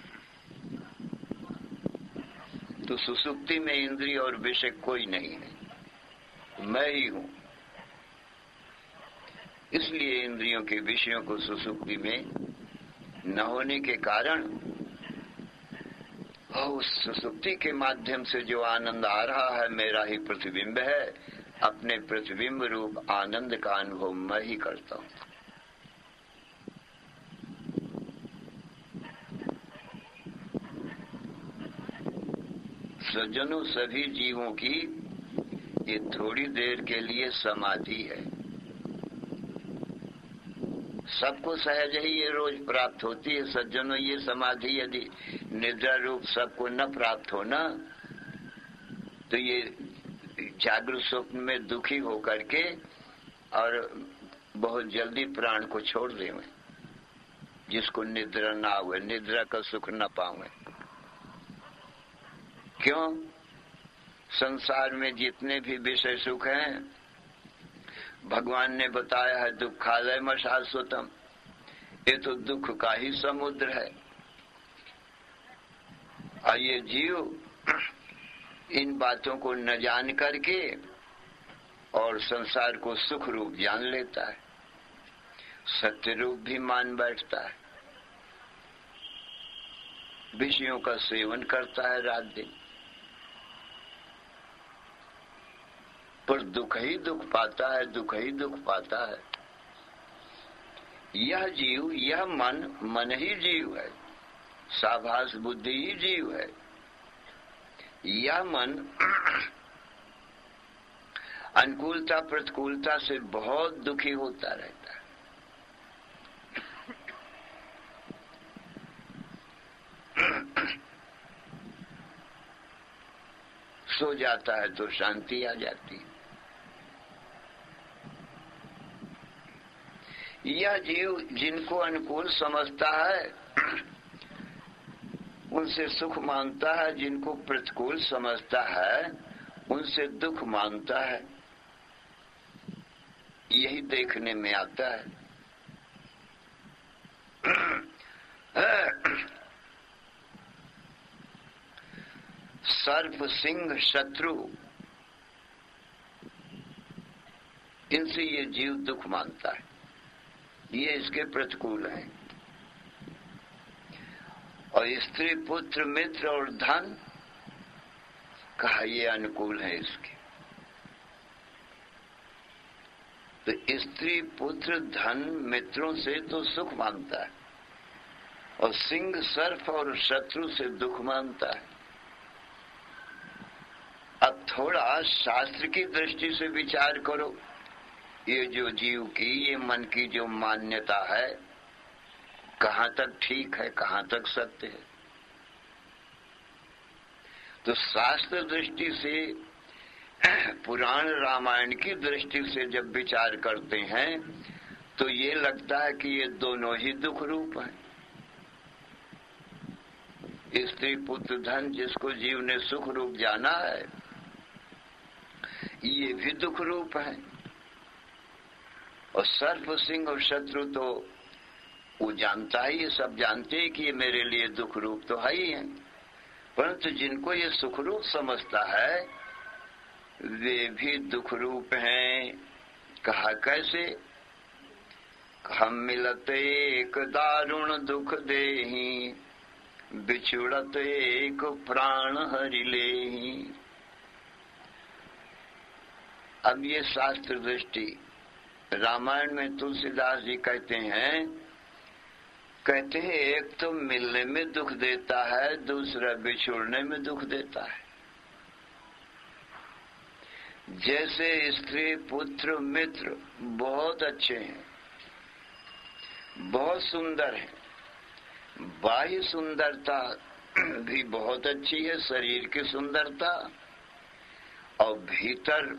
तो सुसुप्ति में इंद्रिय और विषय कोई नहीं है, मैं ही हूं। इसलिए इंद्रियों के विषयों को सुसुप्ति में न होने के कारण और उस सुसुप्ति के माध्यम से जो आनंद आ रहा है, मेरा ही प्रतिबिंब है। अपने प्रतिबिंब रूप आनंद का अनुभव मैं ही करता हूं। सज्जनों, सभी जीवों की ये थोड़ी देर के लिए समाधि है। सबको सहज ही ये रोज प्राप्त होती है। सज्जनों, ये समाधि यदि निद्रा रूप सबको न प्राप्त हो ना, तो ये जागृत स्वप्न में दुखी होकर के और बहुत जल्दी प्राण को छोड़ देवे, जिसको निद्रा ना हुए, निद्रा का सुख न पावे। क्यों? संसार में जितने भी विषय सुख हैं भगवान ने बताया है दुखालयम शाश्वतम, ये तो दुख का ही समुद्र है। और ये जीव इन बातों को न जान करके और संसार को सुख रूप जान लेता है, सत्य रूप भी मान बैठता है, विषयों का सेवन करता है रात दिन, पर दुख ही दुख पाता है, दुख ही दुख पाता है। यह जीव, यह मन ही जीव है, साभास बुद्धि ही जीव है। यह मन अनुकूलता प्रतिकूलता से बहुत दुखी होता रहता है। सो जाता है तो शांति आ जाती है। यह जीव जिनको अनुकूल समझता है उनसे सुख मानता है, जिनको प्रतिकूल समझता है उनसे दुख मानता है। यही देखने में आता है। सर्प, सिंह, शत्रु, इनसे ये जीव दुख मानता है, ये इसके प्रतिकूल है। और स्त्री, पुत्र, मित्र और धन कहा ये अनुकूल है इसके। तो स्त्री, पुत्र, धन, मित्रों से तो सुख मानता है और सिंह, सर्प और शत्रु से दुख मानता है। अब थोड़ा शास्त्र की दृष्टि से विचार करो, ये जो जीव की, ये मन की जो मान्यता है, कहाँ तक ठीक है, कहाँ तक सत्य है। तो शास्त्र दृष्टि से, पुराण रामायण की दृष्टि से जब विचार करते हैं तो ये लगता है कि ये दोनों ही दुख रूप हैं। स्त्री, पुत्र, धन जिसको जीव ने सुख रूप जाना है, ये भी दुख रूप है। और सर्प, सिंह और शत्रु तो वो जानता ही, ये सब जानते हैं कि ये मेरे लिए दुख रूप तो है ही है, परंतु जिनको ये सुख रूप समझता है वे भी दुख रूप हैं। कहा कैसे? हम मिलत एक दारुण दुख देहि, बिछुड़त एक प्राण हरि लेहि। अब ये शास्त्र दृष्टि, रामायण में तुलसीदास जी कहते हैं एक तो मिलने में दुख देता है, दूसरा बिछुड़ने में दुख देता है। जैसे स्त्री, पुत्र, मित्र बहुत अच्छे हैं, बहुत सुंदर हैं, बाह्य सुंदरता भी बहुत अच्छी है, शरीर की सुंदरता, और भीतर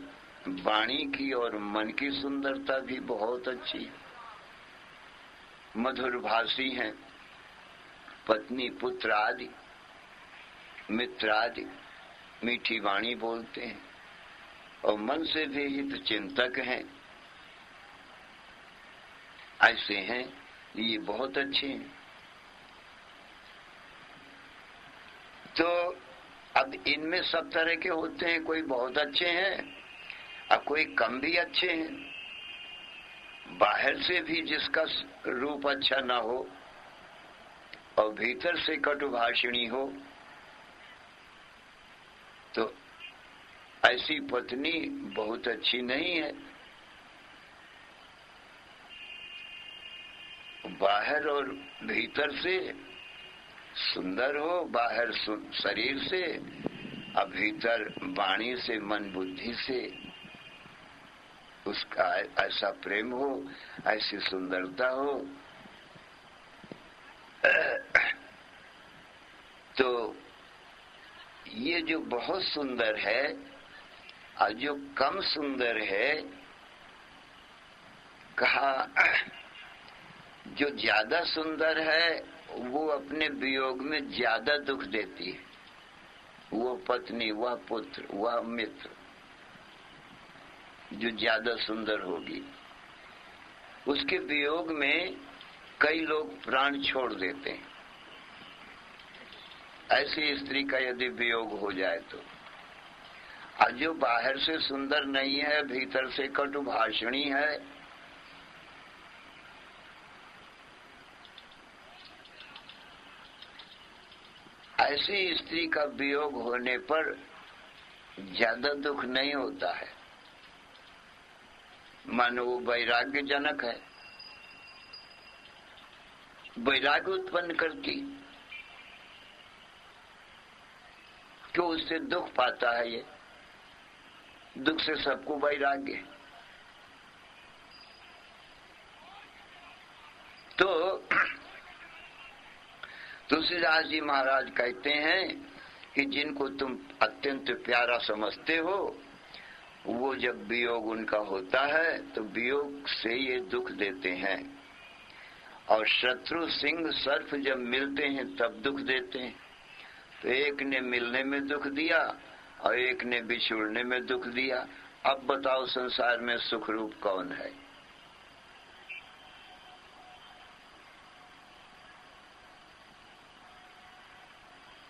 वाणी की और मन की सुंदरता भी बहुत अच्छी है। मधुर भाषी हैं, पत्नी, पुत्र आदि, मित्र आदि मीठी वाणी बोलते हैं और मन से भी हित चिंतक हैं। ऐसे हैं, ये बहुत अच्छे हैं। तो अब इनमें सब तरह के होते हैं, कोई बहुत अच्छे हैं और कोई कम भी अच्छे हैं। बाहर से भी जिसका रूप अच्छा ना हो और भीतर से कटुभाषिणी हो, तो ऐसी पत्नी बहुत अच्छी नहीं है। बाहर और भीतर से सुंदर हो, बाहर शरीर से और भीतर वाणी से, मन बुद्धि से उसका ऐसा प्रेम हो, ऐसी सुंदरता हो, तो ये जो बहुत सुंदर है और जो कम सुंदर है, कहा जो ज्यादा सुंदर है वो अपने वियोग में ज्यादा दुख देती है। वो पत्नी, वह पुत्र, वह मित्र, जो ज्यादा सुंदर होगी, उसके वियोग में कई लोग प्राण छोड़ देते हैं। ऐसी स्त्री का यदि वियोग हो जाए तो, और जो बाहर से सुंदर नहीं है, भीतर से कटुभाषणी है, ऐसी स्त्री का वियोग होने पर ज्यादा दुख नहीं होता है, मानो वो वैराग्यजनक है, वैराग्य उत्पन्न करती, क्यों उससे दुख पाता है। ये दुख से सबको वैराग्य। तो तुलसीदास जी महाराज कहते हैं कि जिनको तुम अत्यंत प्यारा समझते हो, वो जब वियोग उनका होता है तो वियोग से ये दुख देते हैं, और शत्रु सिंह सर्प जब मिलते हैं तब दुख देते हैं। तो एक ने मिलने में दुख दिया और एक ने बिछुड़ने में दुख दिया। अब बताओ संसार में सुख रूप कौन है?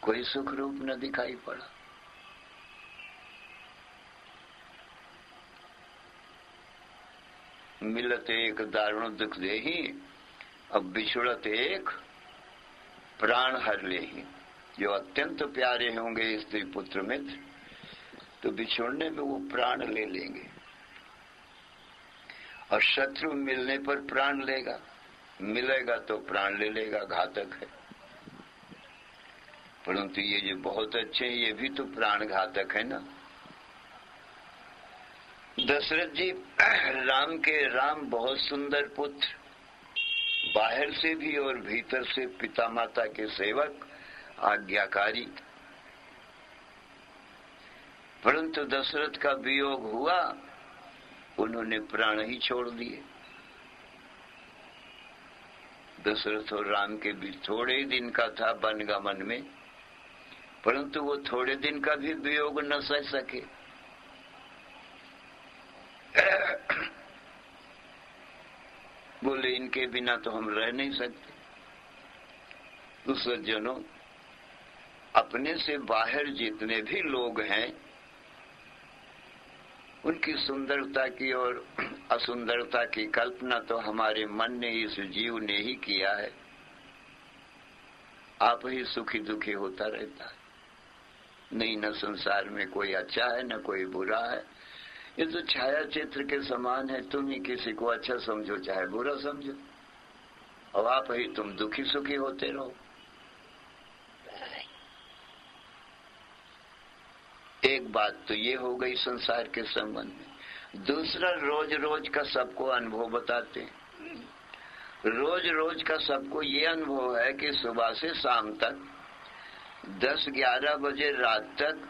कोई सुख रूप न दिखाई पड़ा। मिलत एक दारुण दुख देही, अब बिछुड़त एक प्राण हर लेही। जो अत्यंत प्यारे होंगे स्त्री पुत्र मित्र, तो बिछुड़ने में वो प्राण ले लेंगे, और शत्रु मिलने पर प्राण लेगा, मिलेगा तो प्राण ले लेगा, घातक है। परंतु ये जो बहुत अच्छे हैं, ये भी तो प्राण घातक है ना। दशरथ जी राम बहुत सुंदर पुत्र, बाहर से भी और भीतर से पिता माता के सेवक, आज्ञाकारी। परंतु दशरथ का वियोग हुआ, उन्होंने प्राण ही छोड़ दिए। दशरथ और राम के बीच थोड़े ही दिन का था वनगमन में, परंतु वो थोड़े दिन का भी वियोग न सह सके। बोले इनके बिना तो हम रह नहीं सकते। तो सज्जनों, अपने से बाहर जितने भी लोग हैं, उनकी सुंदरता की और असुंदरता की कल्पना तो हमारे मन ने, इस जीव ने ही किया है। आप ही सुखी दुखी होता रहता है। नहीं, न संसार में कोई अच्छा है न कोई बुरा है। ये तो छाया चित्र के समान है। तुम ही किसी को अच्छा समझो चाहे बुरा समझो, और आप ही तुम दुखी सुखी होते रहो। एक बात तो ये हो गई संसार के संबंध में। दूसरा, रोज रोज का सबको अनुभव बताते हैं। रोज रोज का सबको ये अनुभव है कि सुबह से शाम तक 10-11 बजे रात तक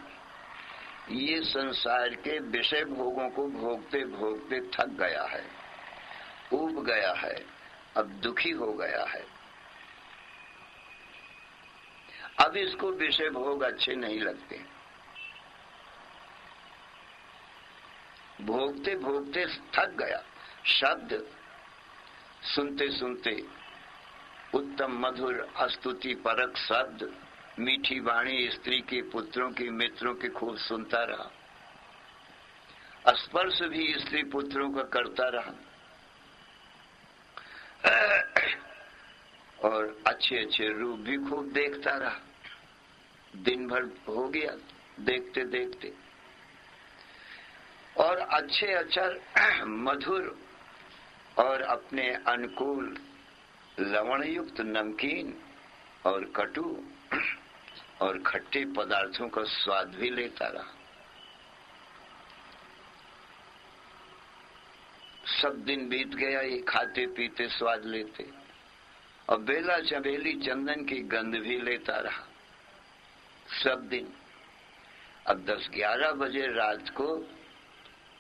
ये संसार के विषय भोगों को भोगते भोगते थक गया है, ऊब गया है, अब दुखी हो गया है। अब इसको विषय भोग अच्छे नहीं लगते। भोगते भोगते थक गया। शब्द सुनते सुनते उत्तम मधुर स्तुति परक शब्द, मीठी वाणी स्त्री के पुत्रों की मित्रों की खूब सुनता रहा। स्पर्श भी स्त्री पुत्रों का करता रहा, और अच्छे अच्छे रूप भी खूब देखता रहा। दिन भर हो गया देखते देखते, और अच्छे अक्षर मधुर और अपने अनुकूल लवण युक्त नमकीन और कटु और खट्टे पदार्थों का स्वाद भी लेता रहा। सब दिन बीत गया ये खाते पीते स्वाद लेते, और बेला चमेली चंदन की गंध भी लेता रहा सब दिन। अब 10-11 बजे रात को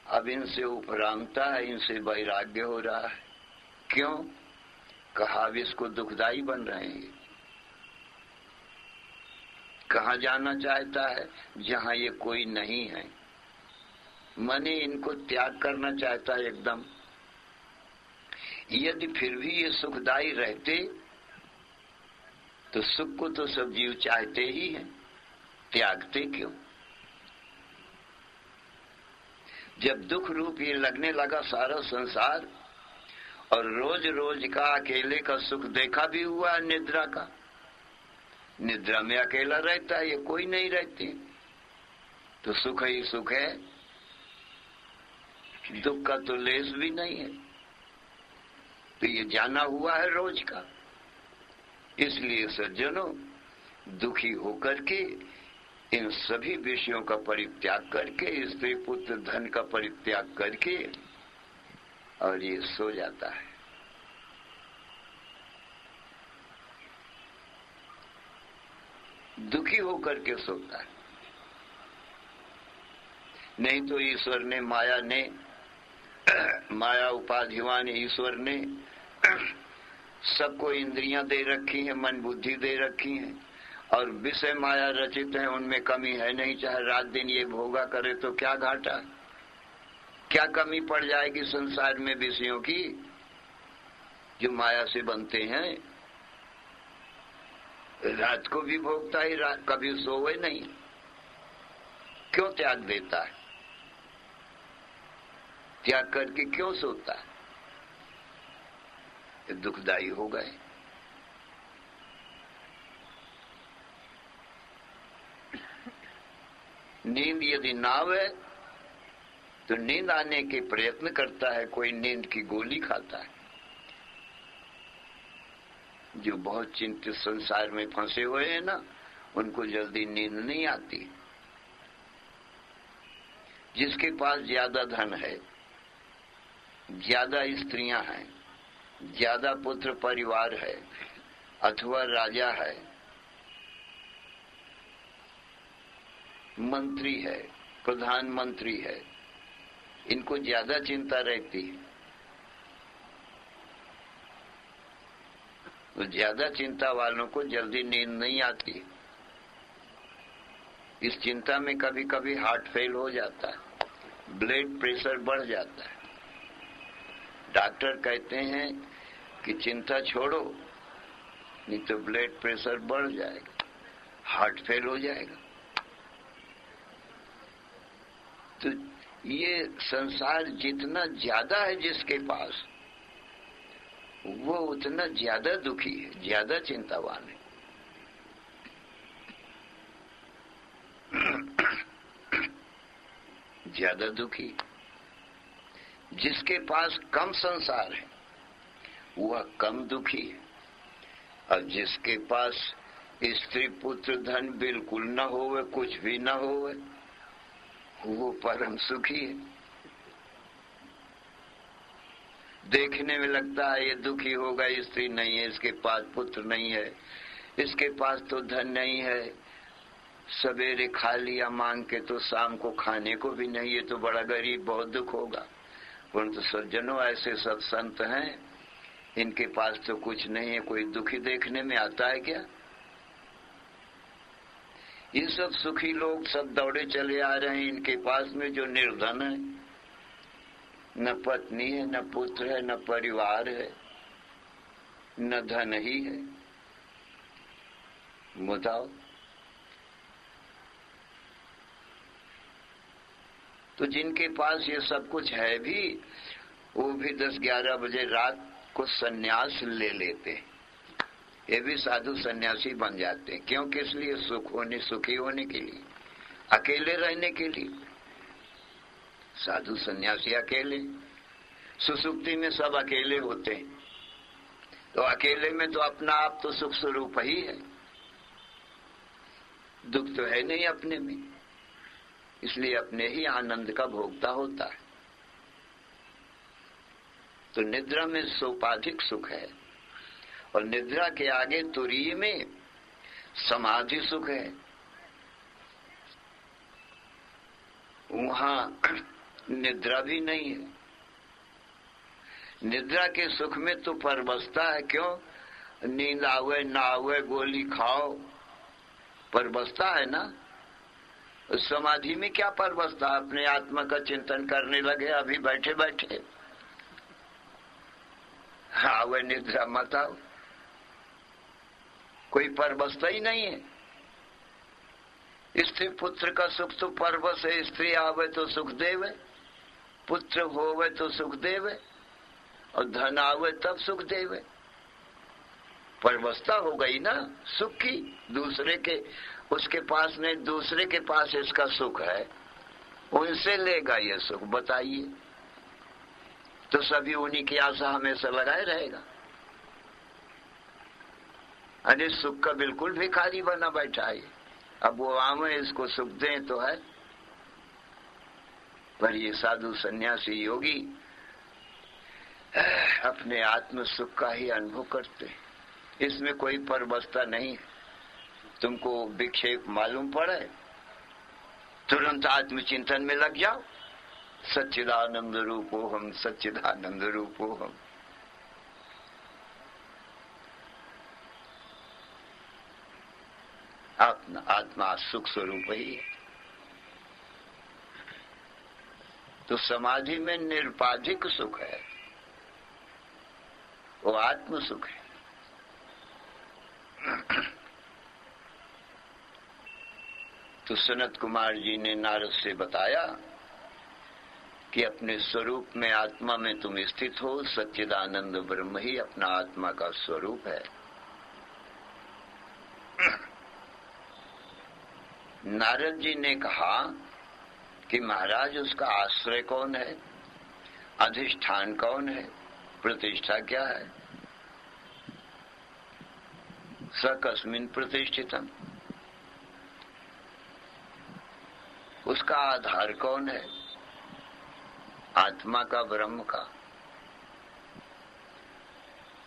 अब इनसे उपरांगता है, इनसे वैराग्य हो रहा है। क्यों? कहा अब इसको दुखदाई बन रहे हैं। कहाँ जाना चाहता है? जहाँ ये कोई नहीं है। माने इनको त्याग करना चाहता है एकदम। यदि फिर भी ये सुखदायी रहते तो सुख को तो सब जीव चाहते ही हैं, त्यागते क्यों? जब दुख रूप ये लगने लगा सारा संसार, और रोज रोज का अकेले का सुख देखा भी हुआ निद्रा का। निद्रा में अकेला रहता है, ये कोई नहीं रहती, तो सुख ही सुख है, दुख का तो लेस भी नहीं है। तो ये जाना हुआ है रोज का। इसलिए सज्जनों, दुखी होकर के इन सभी विषयों का परित्याग करके, स्त्री पुत्र धन का परित्याग करके, और ये सो जाता है। दुखी होकर के सोता है। नहीं तो ईश्वर ने, माया ने, माया उपाधिवान ईश्वर ने सबको इंद्रियां दे रखी हैं, मन बुद्धि दे रखी हैं, और विषय माया रचित है, उनमें कमी है नहीं। चाहे रात दिन ये भोगा करे तो क्या घाटा, क्या कमी पड़ जाएगी संसार में विषयों की जो माया से बनते हैं। रात को भी भोगता ही, रात कभी सोए नहीं, क्यों त्याग देता है? त्याग करके क्यों सोता है? ये दुखदाई हो गए। नींद यदि ना आवे तो नींद आने के प्रयत्न करता है, कोई नींद की गोली खाता है। जो बहुत चिंतित संसार में फंसे हुए हैं ना, उनको जल्दी नींद नहीं आती। जिसके पास ज्यादा धन है, ज्यादा स्त्रियां हैं, ज्यादा पुत्र परिवार है, अथवा राजा है, मंत्री है, प्रधानमंत्री है, इनको ज्यादा चिंता रहती है। तो ज्यादा चिंता वालों को जल्दी नींद नहीं आती। इस चिंता में कभी कभी हार्ट फेल हो जाता है, ब्लड प्रेशर बढ़ जाता है। डॉक्टर कहते हैं कि चिंता छोड़ो, नहीं तो ब्लड प्रेशर बढ़ जाएगा, हार्ट फेल हो जाएगा। तो ये संसार जितना ज्यादा है जिसके पास, वो उतना ज्यादा दुखी है, ज्यादा चिंतावान है। ज्यादा दुखी। जिसके पास कम संसार है वह कम दुखी है, और जिसके पास स्त्री पुत्र धन बिल्कुल न होवे, कुछ भी न होवे, वो परम सुखी है। देखने में लगता है ये दुखी होगा, स्त्री नहीं है, इसके पास पुत्र नहीं है, इसके पास तो धन नहीं है, सवेरे खा लिया मांग के तो शाम को खाने को भी नहीं, ये तो बड़ा गरीब, बहुत दुख होगा। परंतु सज्जनों, ऐसे सब संत हैं, इनके पास तो कुछ नहीं है, कोई दुखी देखने में आता है क्या? ये सब सुखी लोग सब दौड़े चले आ रहे हैं इनके पास में जो निर्धन है, न पत्नी है, न पुत्र है, न परिवार है, न धन ही है। बताओ। तो जिनके पास ये सब कुछ है भी, वो भी 10-11 बजे रात को सन्यास ले लेते हैं। ये भी साधु सन्यासी बन जाते हैं। क्यों? किस लिए? सुखी होने के लिए, अकेले रहने के लिए। साधु सन्यासी अकेले, सुसुप्ति में सब अकेले होते हैं, तो अकेले में तो अपना आप तो सुख स्वरूप ही है, दुख तो है नहीं अपने में, इसलिए अपने ही आनंद का भोक्ता होता है। तो निद्रा में सोपाधिक सुख है, और निद्रा के आगे तुरीय में समाधि सुख है। वहां निद्रा भी नहीं है। निद्रा के सुख में तो परबसता है। क्यों? नींद आवे ना आवे, गोली खाओ, परबसता है ना। उस समाधि में क्या परवस्था, अपने आत्मा का चिंतन करने लगे अभी बैठे बैठे। हाँ वह निद्रा मत आओ, कोई परवस्था ही नहीं है। स्त्री पुत्र का सुख तो परवश है, स्त्री आवे तो सुख देवे, पुत्र होवे तो सुख देवे, और धन आवे तब सुख देवे। परवस्था हो गई ना सुख की, दूसरे के उसके पास नहीं, दूसरे के पास इसका सुख है, उनसे लेगा ये सुख। बताइए, तो सभी उन्हीं की आशा हमेशा लगाए रहेगा। अरे सुख का बिल्कुल भिखारी बना बैठा है। अब वो आवे इसको सुख दें तो है, पर ये साधु सन्यासी योगी अपने आत्म सुख का ही अनुभव करते, इसमें कोई परवस्था नहीं। तुमको विक्षेप मालूम पड़े तुरंत आत्मचिंतन में लग जाओ। सच्चिदानंद रूपो हम, सच्चिदानंद रूपो हम। आत्मा सुख स्वरूप ही है। तो समाधि में निरुपाधिक सुख है, वो आत्म सुख है। तो सनत कुमार जी ने नारद से बताया कि अपने स्वरूप में, आत्मा में तुम स्थित हो। सच्चिदानंद ब्रह्म ही अपना आत्मा का स्वरूप है। नारद जी ने कहा कि महाराज उसका आश्रय कौन है, अधिष्ठान कौन है, प्रतिष्ठा क्या है? स कस्मिन् प्रतिष्ठितम्, उसका आधार कौन है? आत्मा का, ब्रह्म का।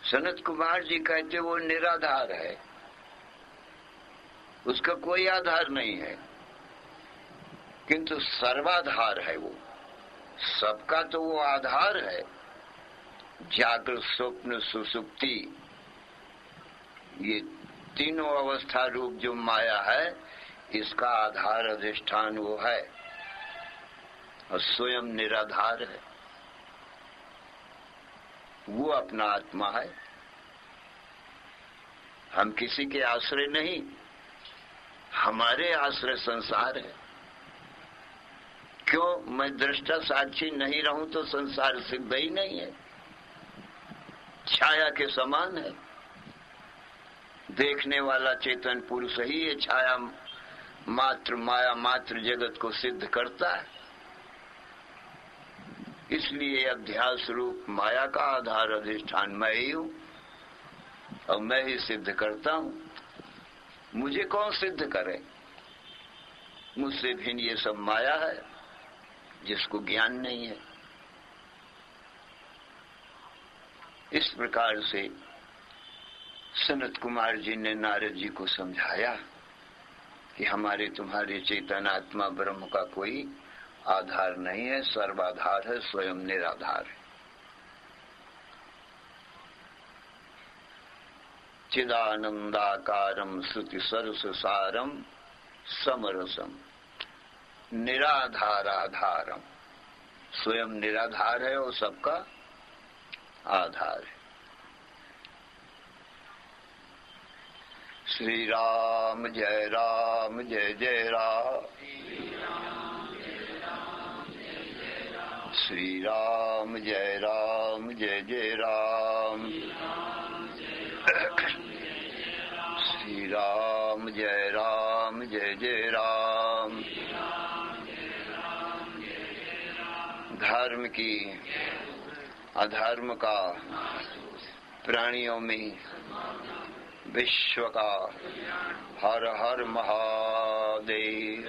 सनत कुमार जी कहते वो निराधार है, उसका कोई आधार नहीं है, किंतु सर्वाधार है वो। सबका तो वो आधार है। जागृत, स्वप्न, सुसुप्ति, ये तीनों अवस्था रूप जो माया है, इसका आधार अधिष्ठान वो है, और स्वयं निराधार है। वो अपना आत्मा है। हम किसी के आश्रय नहीं, हमारे आश्रय संसार है। क्यों? मैं दृष्टा साक्षी नहीं रहूं तो संसार सिद्ध ही नहीं है, छाया के समान है। देखने वाला चेतन पुरुष ही है, छाया मात्र, माया मात्र जगत को सिद्ध करता है। इसलिए अध्यास रूप माया का आधार अधिष्ठान मैं ही हूं, और मैं ही सिद्ध करता हूं। मुझे कौन सिद्ध करे? मुझसे भिन्न ये सब माया है, जिसको ज्ञान नहीं है। इस प्रकार से सनत कुमार जी ने नारद जी को समझाया कि हमारे तुम्हारे चेतन आत्मा ब्रह्म का कोई आधार नहीं है, सर्वाधार है, स्वयं निराधार है। चिदानंदाकारम श्रुति सरससारम समरसम निराधाराधारम, स्वयं निराधार है और सबका आधार है। श्री राम जय राम, जय जय राम। श्री राम जय राम, जय जय राम। श्री राम जय राम, जय जय राम। धर्म की, अधर्म का, प्राणियों में विश्व का हर हर महादेव।